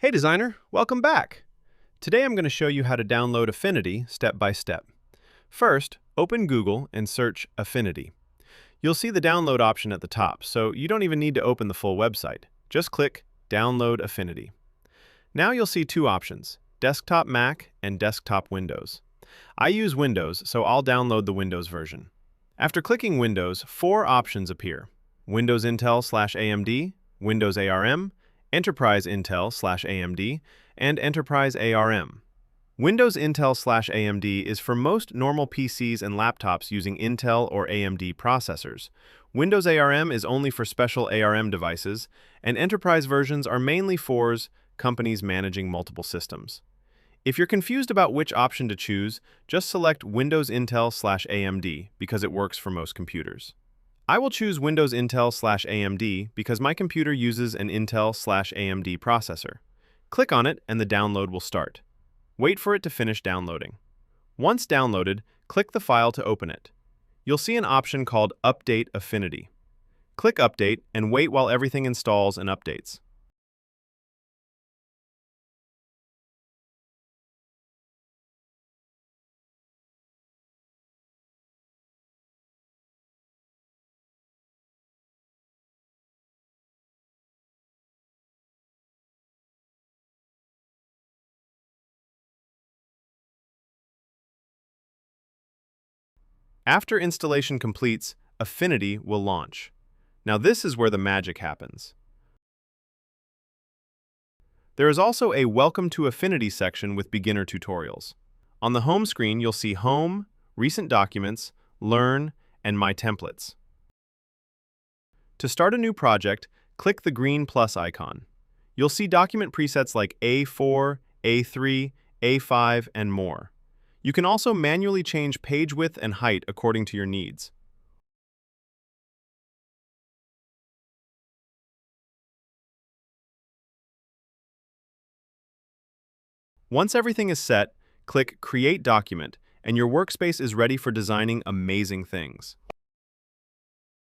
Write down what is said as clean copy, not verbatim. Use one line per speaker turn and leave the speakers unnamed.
Hey designer, welcome back. Today I'm going to show you how to download Affinity step by step. First, open Google and search Affinity. You'll see the download option at the top, so you don't even need to open the full website. Just click Download Affinity. Now you'll see two options, Desktop Mac and Desktop Windows. I use Windows, so I'll download the Windows version. After clicking Windows, four options appear: Windows Intel/AMD, Windows ARM, Enterprise Intel/AMD, and Enterprise ARM. Windows Intel/AMD is for most normal PCs and laptops using Intel or AMD processors. Windows ARM is only for special ARM devices, and enterprise versions are mainly for companies managing multiple systems. If you're confused about which option to choose, just select Windows Intel/AMD because it works for most computers. I will choose Windows Intel/AMD because my computer uses an Intel/AMD processor. Click on it and the download will start. Wait for it to finish downloading. Once downloaded, click the file to open it. You'll see an option called Update Affinity. Click Update and wait while everything installs and updates. After installation completes, Affinity will launch. Now this is where the magic happens. There is also a Welcome to Affinity section with beginner tutorials. On the home screen, you'll see Home, Recent Documents, Learn, and My Templates. To start a new project, click the green plus icon. You'll see document presets like A4, A3, A5, and more. You can also manually change page width and height according to your needs. Once everything is set, click Create Document, and your workspace is ready for designing amazing things.